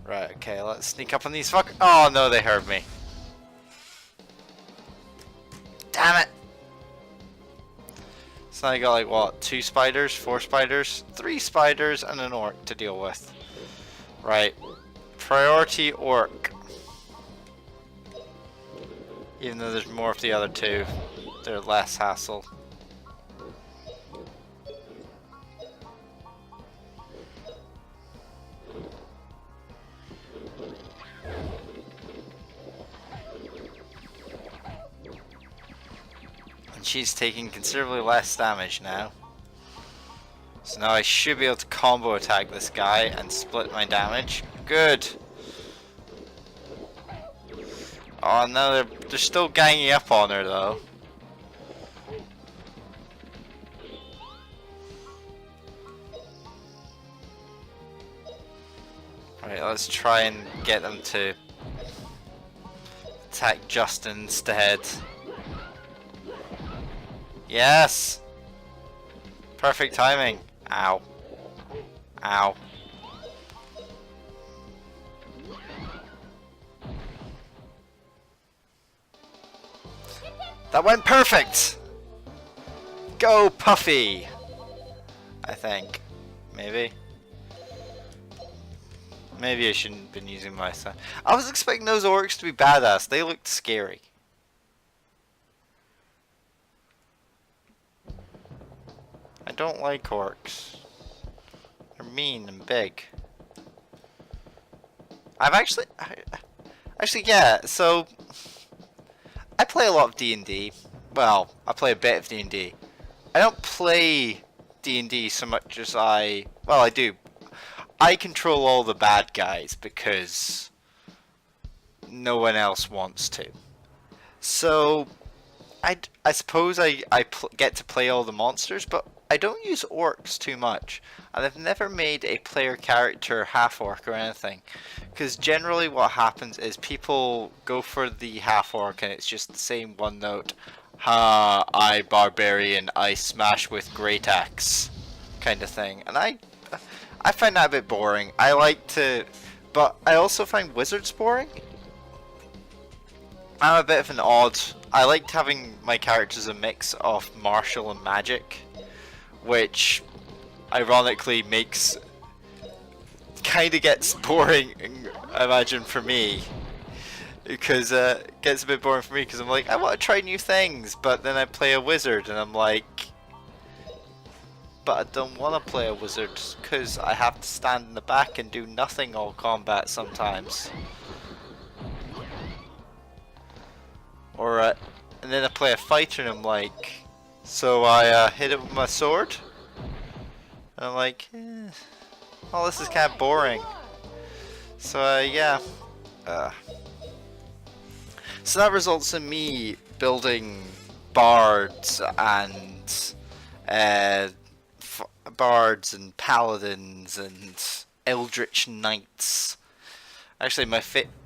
Right, okay, let's sneak up on these fuck. Oh no, they heard me. Damn it! So now I got like what, 2 spiders, 4 spiders, 3 spiders, and an orc to deal with. Right. Priority orc. Even though there's more of the other 2, they're less hassle. And she's taking considerably less damage now. So now I should be able to combo attack this guy and split my damage. Good. Oh no, they're still ganging up on her though. Right, let's try and get them to attack Justin instead. Yes! Perfect timing. Ow. Ow. That went perfect! Go Puffy! I think. Maybe. Maybe I shouldn't have been using my stuff. I was expecting those orcs to be badass. They looked scary. I don't like orcs. They're mean and big. I've actually yeah, so I play a lot of D&D. Well, I play a bit of D&D. I don't play D&D so much as well, I do. I control all the bad guys because no one else wants to. So I suppose I get to play all the monsters, but I don't use orcs too much. And I've never made a player character half orc or anything. Because generally what happens is people go for the half orc and it's just the same one note. Ha, I barbarian, I smash with great axe kind of thing. And I find that a bit boring. I like to, but I also find wizards boring. I'm a bit of an odd. I liked having my characters a mix of martial and magic, which ironically kind of gets boring, I imagine, for me. Because it gets a bit boring for me because I'm like, I want to try new things, but then I play a wizard and I'm like, but I don't want to play a wizard because I have to stand in the back and do nothing all combat sometimes. Or and then I play a fighter and I'm like, so I hit it with my sword. And I'm like, oh, this is kind of boring. So yeah. So that results in me building bards and paladins and eldritch knights. Actually, my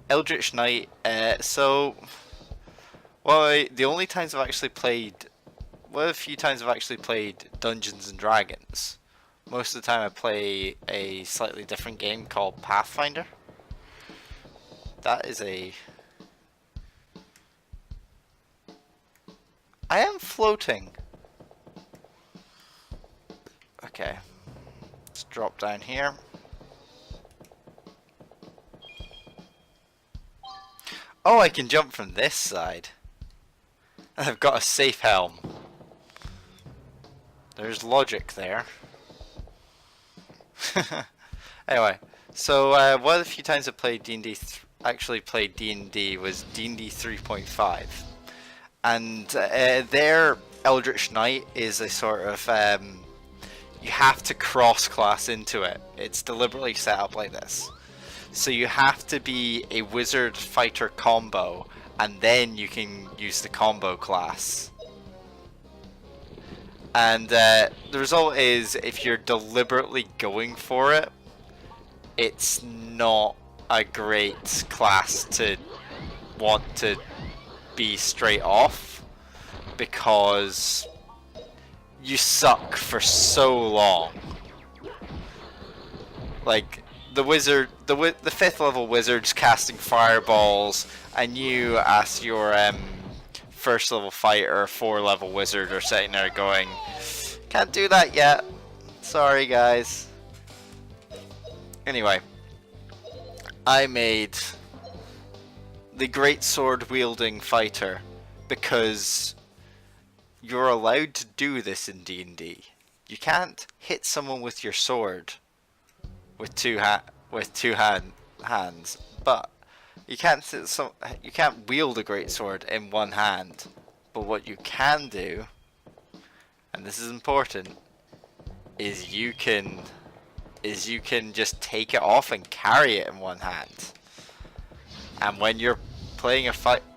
eldritch knight. The only times I've actually played, a few times I've actually played Dungeons and Dragons. Most of the time I play a slightly different game called Pathfinder. That is a... I am floating. Okay. Let's drop down here. Oh, I can jump from this side. And I've got a safe helm. There's logic there. Anyway, so one of the few times I played D&D, actually played D&D, was D&D 3.5. And their Eldritch Knight is a sort of, you have to cross-class into it. It's deliberately set up like this. So you have to be a wizard fighter combo, and then you can use the combo class. And the result is, if you're deliberately going for it, it's not a great class to want to be straight off, because you suck for so long. Like, the wizard, the fifth level wizard's casting fireballs, and you as your first level fighter, 4 level wizard, are sitting there going, can't do that yet. Sorry guys. Anyway, I made the great sword wielding fighter because you're allowed to do this in D&D. You can't hit someone with your sword with two hands, but you can't wield a great sword in one hand. But what you can do, and this is important, is you can just take it off and carry it in one hand. And when you're playing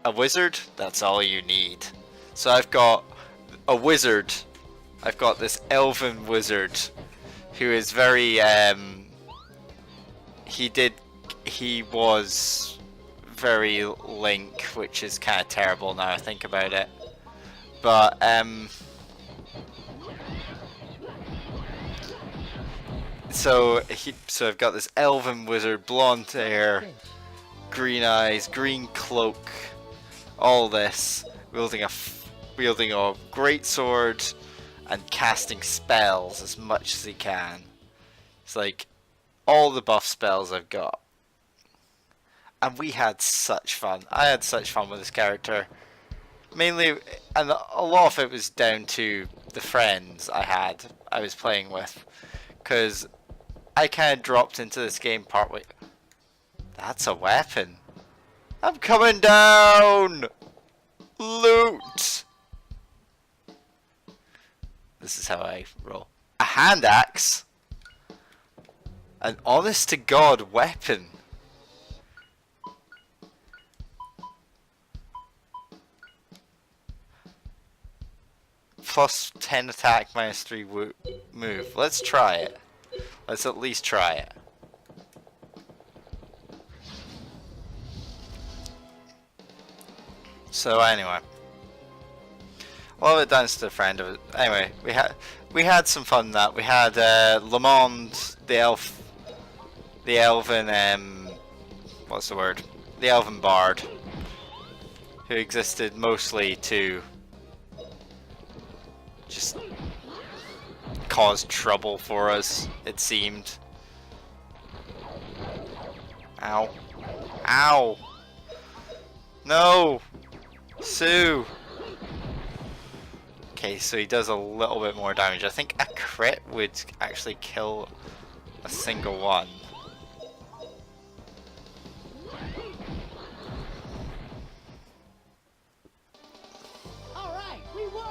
a wizard, that's all you need. So I've got a wizard. I've got this elven wizard who is very he was very Link, which is kind of terrible now I think about it. But so I've got this elven wizard, blonde hair, green eyes, green cloak, all this, wielding a great sword and casting spells as much as he can. It's like all the buff spells I've got. And we had such fun. I had such fun with this character. Mainly, and a lot of it was down to the friends I was playing with. Because I kind of dropped into this game partway. That's a weapon. I'm coming down! Loot! This is how I roll. A hand axe? An honest to God weapon. Plus 10 attack, minus 3 move. Let's try it. Let's at least try it. So anyway, a lot of it down to the friend of it. Anyway, we had some fun in that. We had Lamond, the elven what's the word? The elven bard, who existed mostly to just cause trouble for us, it seemed. Ow. Ow! No! Sue! Okay, so he does a little bit more damage. I think a crit would actually kill a single one. Alright, we won!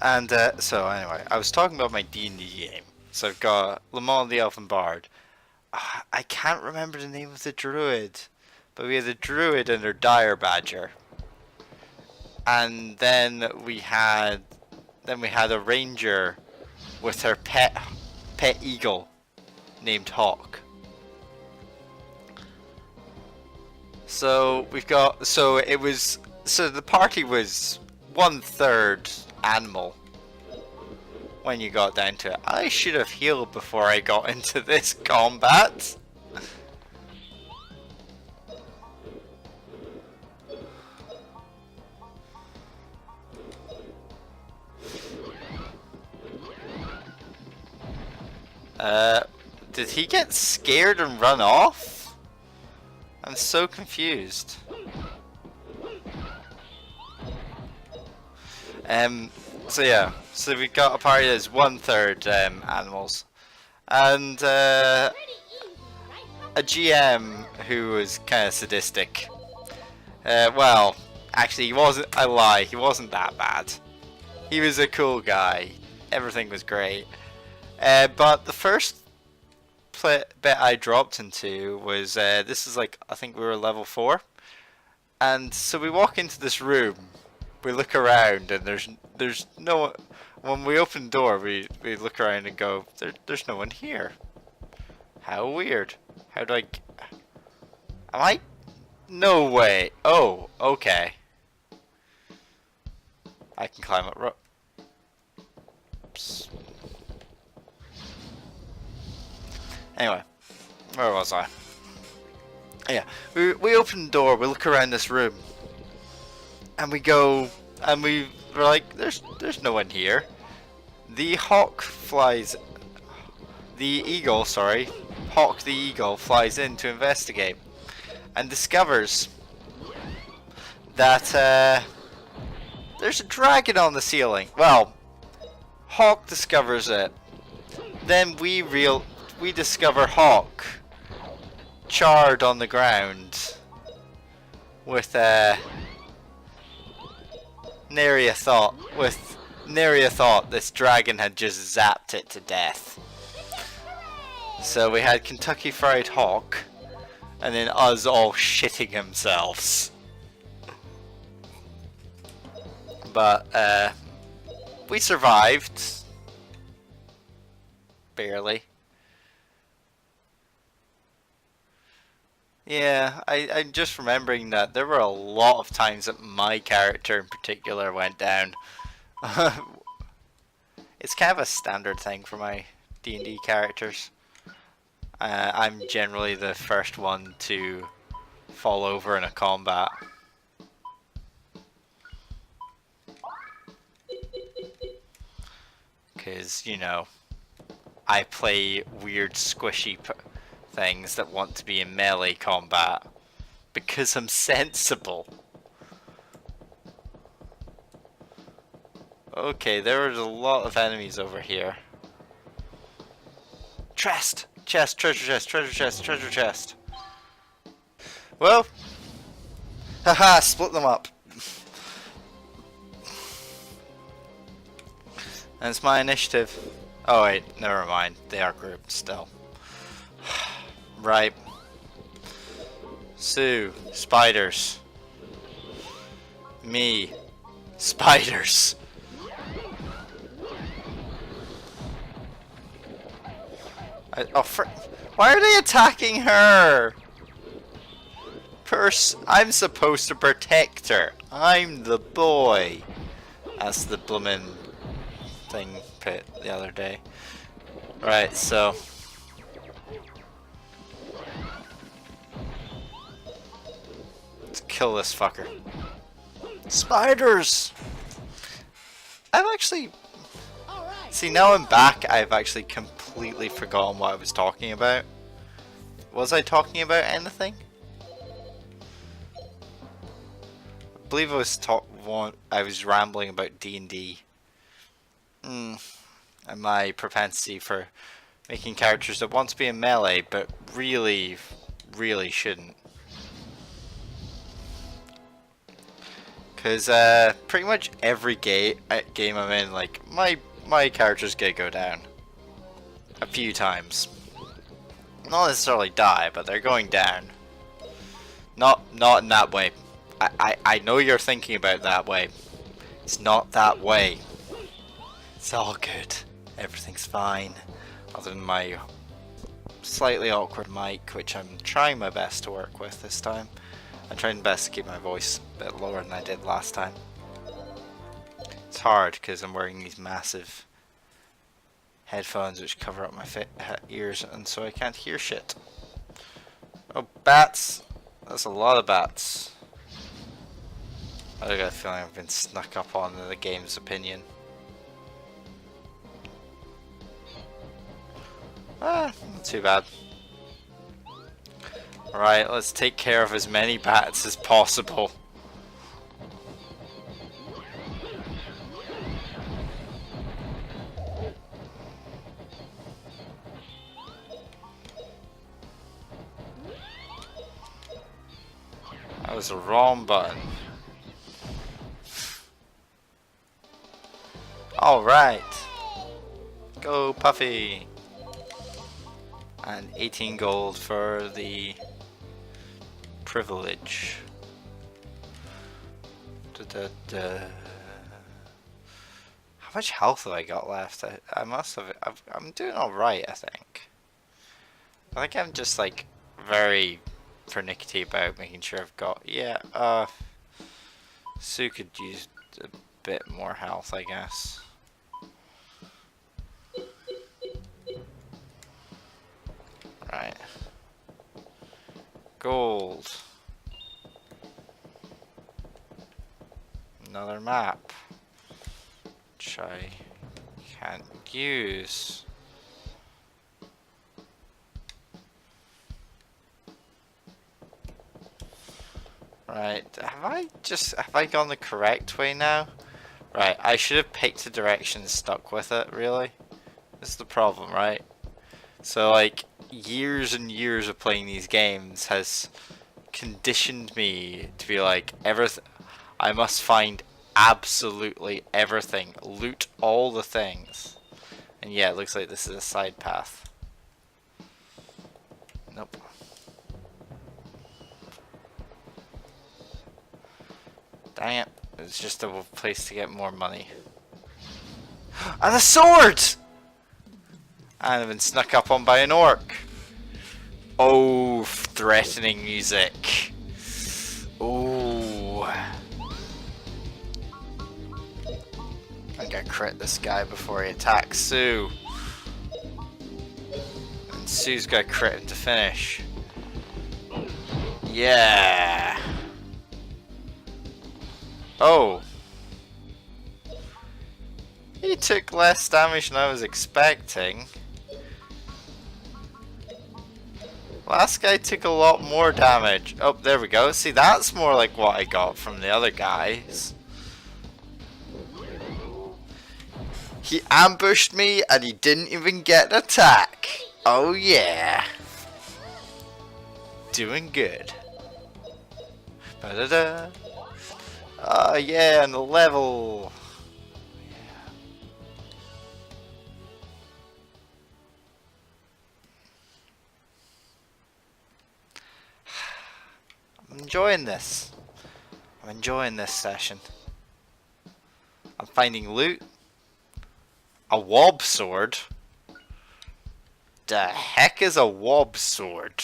And so anyway, I was talking about my D&D game. So I've got Lamont the Elven Bard. I can't remember the name of the druid, but we had a druid and her dire badger. And then we had a ranger with her pet eagle named Hawk. So the party was 1/3 animal. When you got down to it, I should have healed before I got into this combat. Did he get scared and run off? I'm so confused. So yeah, so we got a party that's 1/3 animals, and a GM who was kind of sadistic. Well, actually, he wasn't. I lie, he wasn't that bad. He was a cool guy. Everything was great. But the first bit I dropped into was this is like, I think we were level 4, and so we walk into this room. We look around and there's no. When we open the door, we look around and go, there's no one here. How weird. How do I? Am I? No way. Oh, okay. I can climb up ropes. Anyway, where was I? Yeah, we open the door, we look around this room, and we go, and we're like, there's no one here. The hawk flies, the eagle, sorry, Hawk the eagle flies in to investigate, and discovers that there's a dragon on the ceiling. Well, Hawk discovers it. Then we discover Hawk charred on the ground with nary a thought this dragon had just zapped it to death. So we had Kentucky Fried Hawk, and then us all shitting themselves. But we survived. Barely. Yeah, I'm just remembering that there were a lot of times that my character in particular went down. It's kind of a standard thing for my D&D characters. I'm generally the first one to fall over in a combat. Because, you know, I play weird squishy things that want to be in melee combat. Because I'm sensible. Okay, there was a lot of enemies over here. Chest! Chest, treasure chest, treasure chest, treasure chest. Well, haha, split them up. And it's my initiative. Oh wait, never mind. They are grouped still. Right. Sue, spiders. Me, spiders. Why are they attacking her? I'm supposed to protect her. I'm the boy. That's the bloomin' thing pit the other day. Right, so let's kill this fucker. Spiders! I've actually... See, now I'm back, I've actually completely forgotten what I was talking about. Was I talking about anything? I believe I was rambling about D&D. And my propensity for making characters that want to be in melee, but really, really shouldn't. Because pretty much every game I'm in, like, my characters go down. A few times. Not necessarily die, but they're going down. Not in that way. I know you're thinking about it that way. It's not that way. It's all good. Everything's fine. Other than my slightly awkward mic, which I'm trying my best to work with this time. I'm trying my best to keep my voice a bit lower than I did last time. It's hard because I'm wearing these massive headphones which cover up my ears, and so I can't hear shit. Oh, bats! That's a lot of bats. I got a feeling I've been snuck up on in the game's opinion. Not too bad. Alright, let's take care of as many bats as possible. That was the wrong button. Alright. Go Puffy. And 18 gold for the privilege. How much health have I got left? I must have. I'm doing alright, I think. I think I'm just like very pernickety about making sure I've got. Yeah, Sue could use a bit more health, I guess. Right. Gold. Another map. Which I can't use. Right, have I gone the correct way now? Right, I should have picked a direction and stuck with it, really. This is the problem, right? So like, years and years of playing these games has conditioned me to be like, I must find absolutely everything, loot all the things. And yeah, it looks like this is a side path. Nope. Dang it. It's just a place to get more money. And a sword! And I've been snuck up on by an orc. Oh, threatening music. Ooh. I'm gonna crit this guy before he attacks Sue. And Sue's gonna crit him to finish. Yeah. Oh. He took less damage than I was expecting. Last guy took a lot more damage. Oh, there we go. See, that's more like what I got from the other guys. He ambushed me and he didn't even get an attack. Oh yeah. Doing good. Ba-da-da. Oh yeah, and the level. I'm enjoying this. I'm enjoying this session. I'm finding loot. A wob sword? The heck is a wob sword?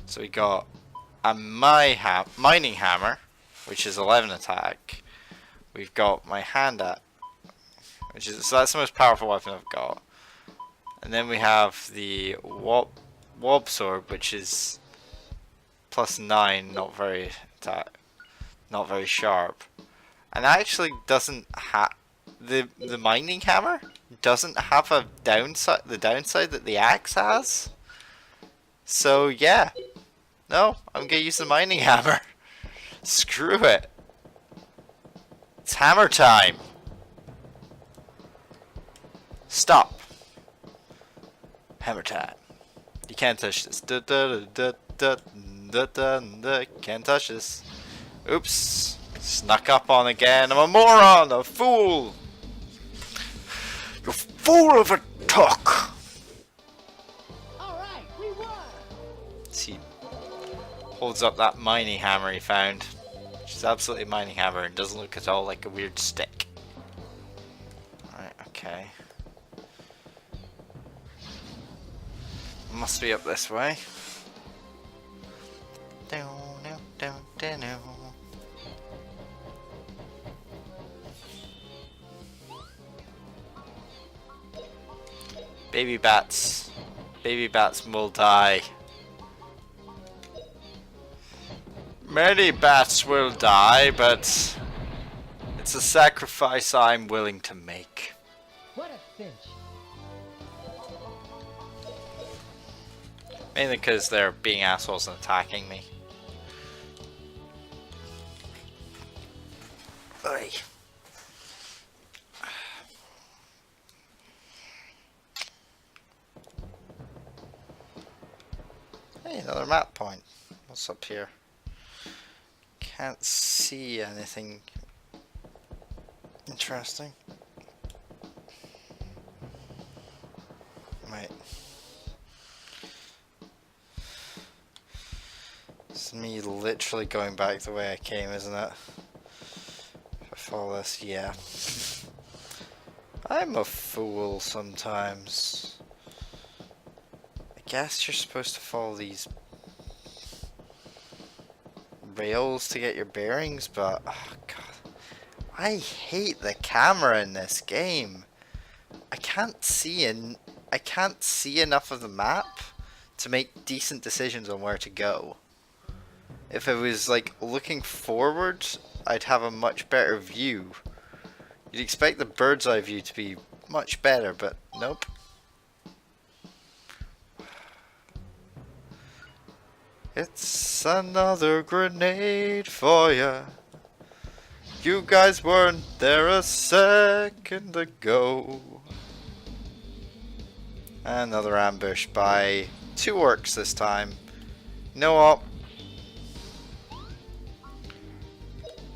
So we got a mining hammer, which is 11 attack. We've got my hand axe, so that's the most powerful weapon I've got. And then we have the wob sword, which is +9, not very sharp. And actually doesn't have the mining hammer doesn't have a downside. The downside that the axe has. So yeah, no, I'm gonna use the mining hammer. Screw it. It's hammer time. Stop. Hammer time. You can't touch this. Can't touch this. Oops. Snuck up on again. I'm a moron. A fool. You fool of a talk. Alright, we won. He holds up that mining hammer he found. Which is absolutely a mining hammer and doesn't look at all like a weird stick. Alright, okay. Must be up this way. Baby bats. Baby bats will die. Many bats will die, but it's a sacrifice I'm willing to make. What a cinch. Mainly because they're being assholes and attacking me. Oi. Hey, another map point. What's up here? Can't see anything interesting. Right. It's me literally going back the way I came, isn't it? If I follow this, yeah. I'm a fool sometimes. I guess you're supposed to follow these rails to get your bearings, but oh god, I hate the camera in this game. I can't see enough of the map to make decent decisions on where to go. If I was like looking forward, I'd have a much better view. You'd expect the bird's eye view to be much better, but nope. It's another grenade for ya. You guys weren't there a second ago. Another ambush by 2 orcs this time. You know what?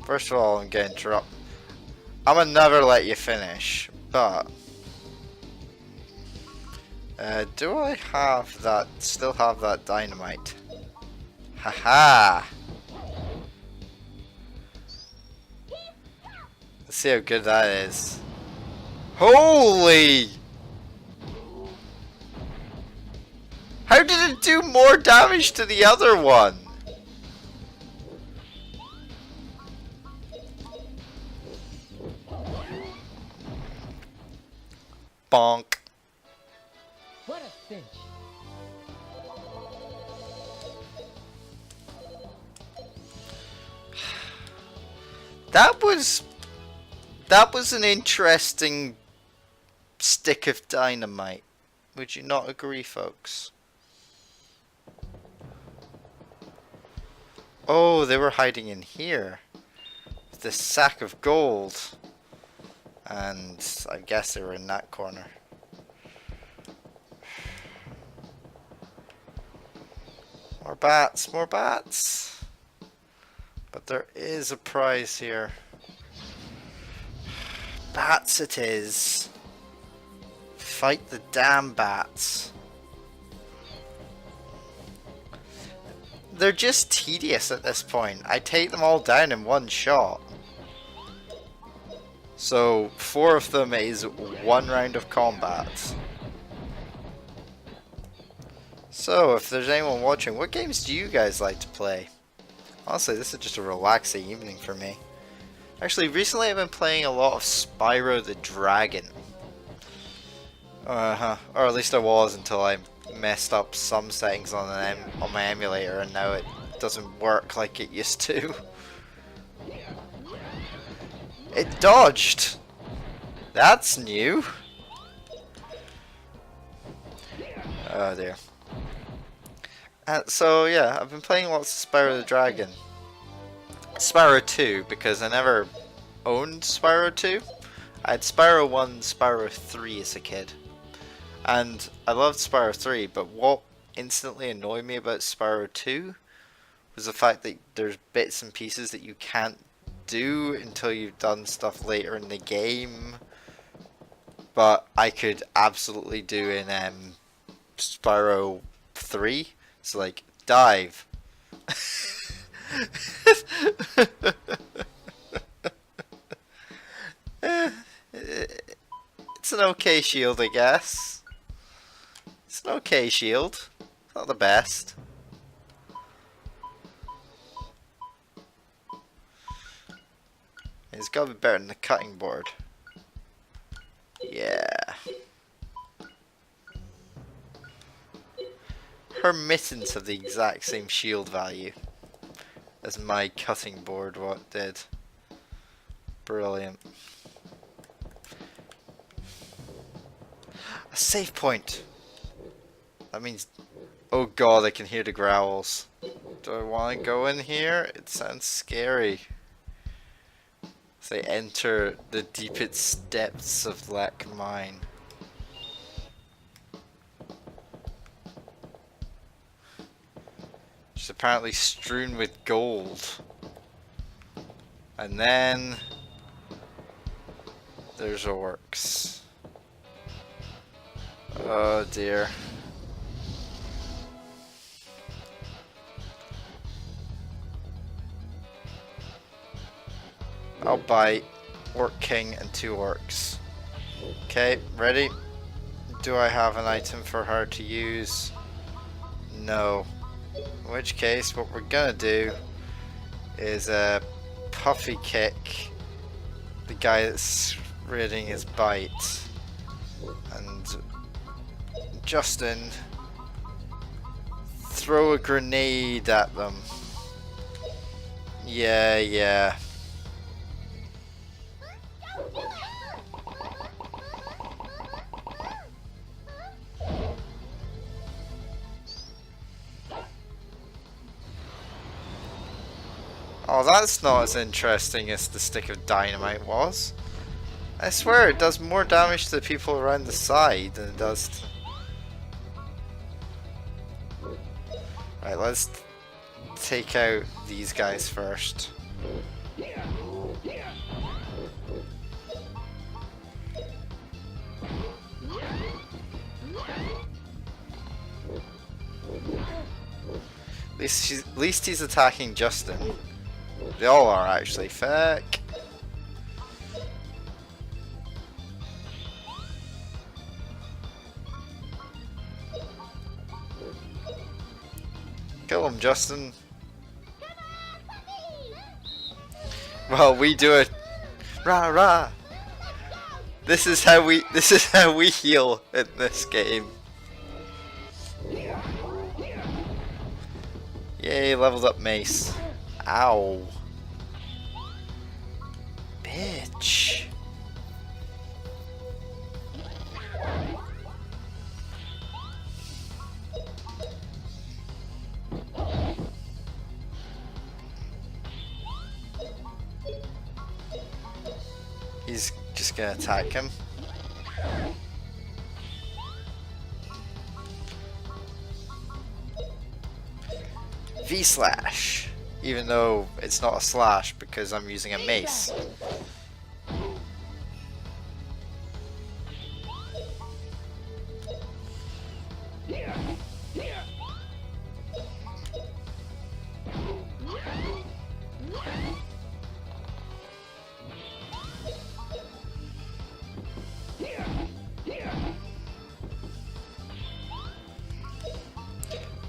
First of all, I'm getting interrupted. I'm gonna never let you finish, but do I have that? Still have that dynamite? Haha! Let's see how good that is. Holy! How did it do more damage to the other one? Bonk. What a cinch. That was an interesting stick of dynamite. Would you not agree, folks? Oh, they were hiding in here. This sack of gold. And I guess they were in that corner. More bats, more bats. But there is a prize here. Bats it is. Fight the damn bats. They're just tedious at this point. I take them all down in one shot. So 4 of them is 1 round of combat. So if there's anyone watching, what games do you guys like to play? Honestly, this is just a relaxing evening for me. Actually, recently I've been playing a lot of Spyro the Dragon. Or at least I was until I messed up some settings on my emulator, and now it doesn't work like it used to. It dodged! That's new! Oh dear. So yeah, I've been playing lots of Spyro the Dragon. Spyro 2, because I never owned Spyro 2. I had Spyro 1, Spyro 3 as a kid. And I loved Spyro 3, but what instantly annoyed me about Spyro 2 was the fact that there's bits and pieces that you can't do until you've done stuff later in the game. But I could absolutely do in Spyro 3. So like, dive. It's an okay shield, I guess. It's an okay shield. Not the best. It's gotta be better than the cutting board. Yeah. Her mittens have the exact same shield value as my cutting board what did. Brilliant. A save point! That means... oh god, I can hear the growls. Do I want to go in here? It sounds scary. As they enter the deepest depths of Black Mine. Which is apparently strewn with gold. And then... there's orcs. Oh dear. I'll bite Orc King and 2 orcs. Okay, ready? Do I have an item for her to use? No. In which case, what we're gonna do is a puffy kick the guy that's reading his bite. And Justin, throw a grenade at them. Yeah, yeah. Oh, that's not as interesting as the stick of dynamite was. I swear it does more damage to the people around the side than it does to... Right, let's take out these guys first. At least he's attacking Justin. They all are actually. Fuck. Kill him, Justin. Well, we do it. Rah rah. This is how we heal in this game. Yay, leveled up mace. Ow. Bitch. He's just gonna attack him. V-slash. Even though it's not a slash because I'm using a mace.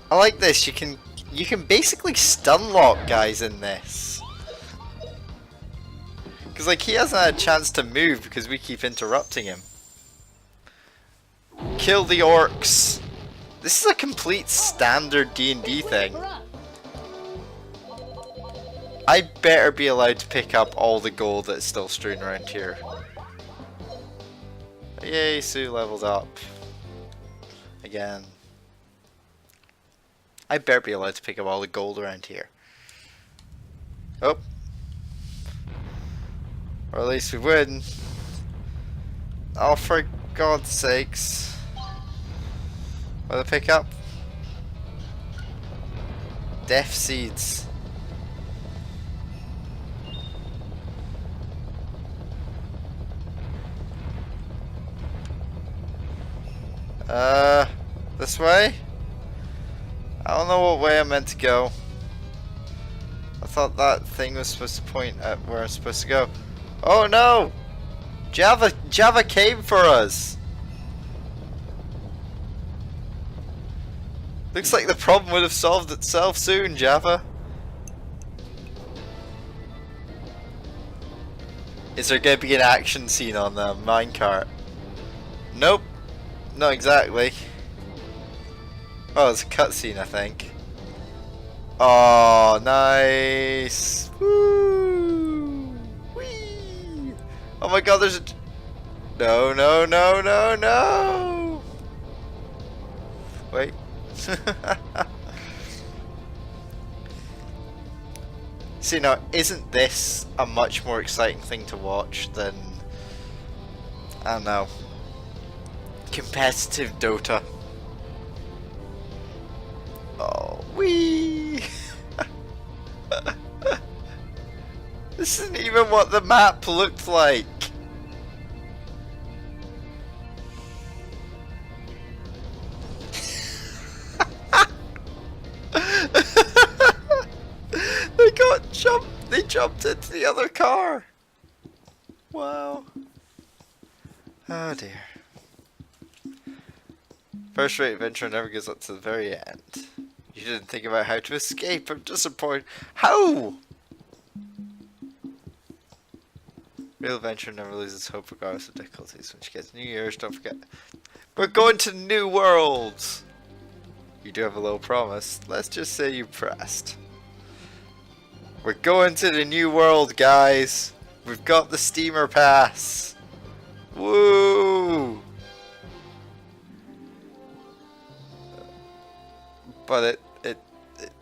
I like this. You can basically stun lock guys in this. Because like he hasn't had a chance to move because we keep interrupting him. Kill the orcs. This is a complete standard D&D thing. I better be allowed to pick up all the gold that's still strewn around here. Yay, Sue leveled up. Again. I better be allowed to pick up all the gold around here. Oh. Or at least we win. Oh, for God's sakes. What did I pick up? Death seeds. This way? I don't know what way I'm meant to go. I thought that thing was supposed to point at where I'm supposed to go. Oh no! Java came for us! Looks like the problem would have solved itself soon, Java. Is there going to be an action scene on the minecart? Nope. Not exactly. Oh, it's a cutscene, I think. Oh, nice! Woo! Whee! Oh my God, there's a... No, no, no, no, no! Wait. See, now, isn't this a much more exciting thing to watch than... I don't know. Competitive Dota. Oh, wee! This isn't even what the map looked like. They jumped into the other car. Wow. Oh dear. First rate adventure never gets up to the very end. You didn't think about how to escape. I'm disappointed. How? Real adventure never loses hope regardless of difficulties. When she gets New Year's, don't forget. We're going to new worlds! You do have a little promise. Let's just say you pressed. We're going to the new world, guys! We've got the steamer pass! Woo! But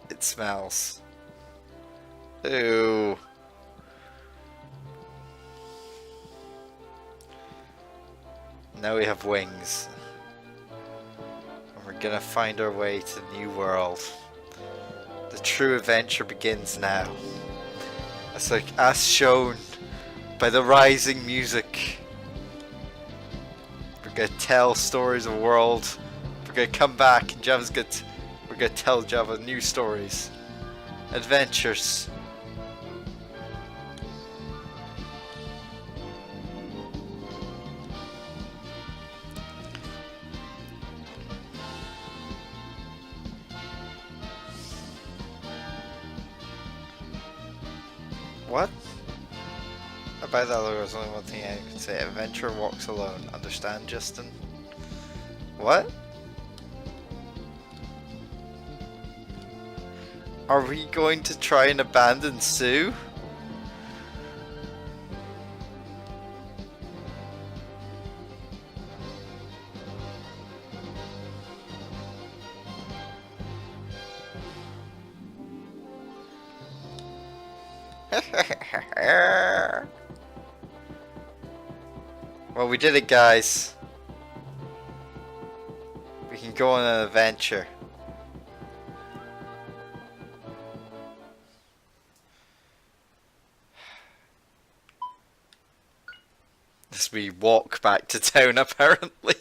it smells. Ew. Now we have wings. And we're gonna find our way to the new world. The true adventure begins now. As shown by the rising music. We're gonna tell stories of the world. We're gonna come back and we're gonna tell Java new stories. Adventures. What? About that logo, there's only one thing I can say. Adventure walks alone. Understand, Justin? What? Are we going to try and abandon Sue? Well, we did it, guys. We can go on an adventure. As we walk back to town, apparently.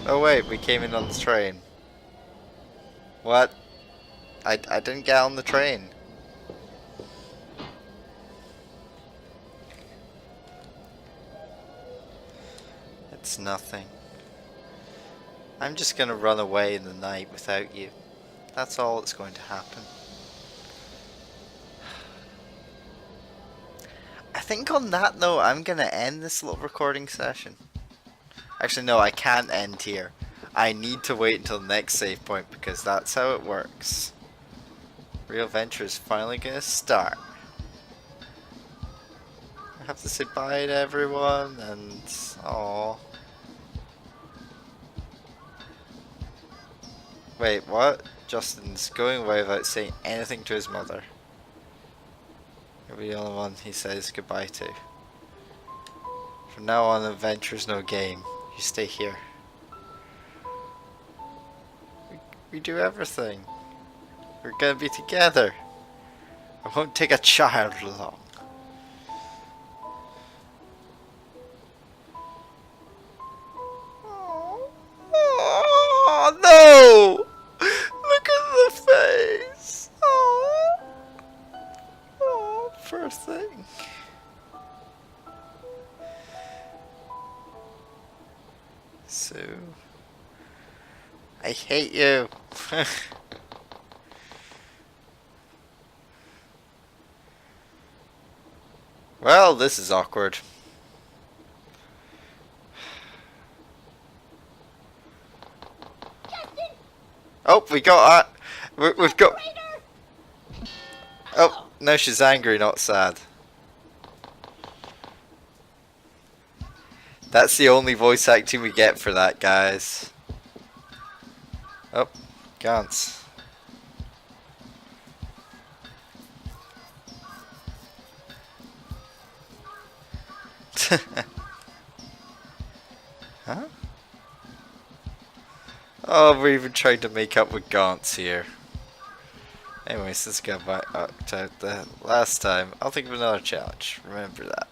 Oh wait, we came in on the train. What? I didn't get on the train. It's nothing. I'm just gonna run away in the night without you. That's all that's going to happen. I think on that note, I'm gonna end this little recording session. Actually, no, I can't end here. I need to wait until the next save point because that's how it works. Real adventure is finally gonna start. I have to say bye to everyone and aww. Wait, what? Justin's going away without saying anything to his mother. You'll be the only one he says goodbye to. From now on, adventure's no game. You stay here. We do everything. We're gonna be together. I won't take a child along. Oh no! Look at the face. Oh, oh, poor thing. Sue, I hate you. Well, this is awkward. Oh, we got we've got. Oh, no, she's angry, not sad. That's the only voice acting we get for that, guys. Oh, Gantz. Huh? Oh, we're even trying to make up with Gantz here. Anyways, let's go back up to the last time. I'll think of another challenge. Remember that.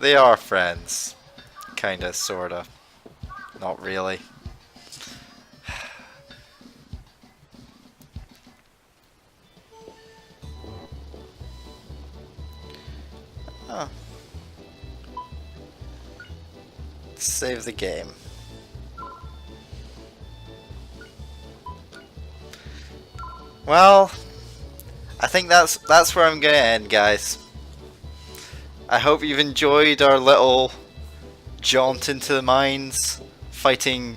They are friends. Kinda, sorta. Not really. Oh. Save the game. Well, I think that's where I'm gonna end, guys. I hope you've enjoyed our little jaunt into the mines, fighting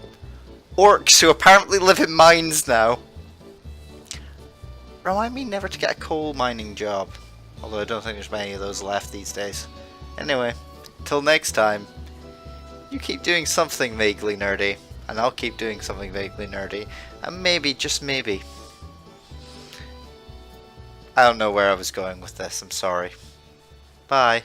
orcs who apparently live in mines now. Remind me never to get a coal mining job, although I don't think there's many of those left these days. Anyway, till next time, you keep doing something vaguely nerdy, and I'll keep doing something vaguely nerdy, and maybe, just maybe, I don't know where I was going with this, I'm sorry. Bye.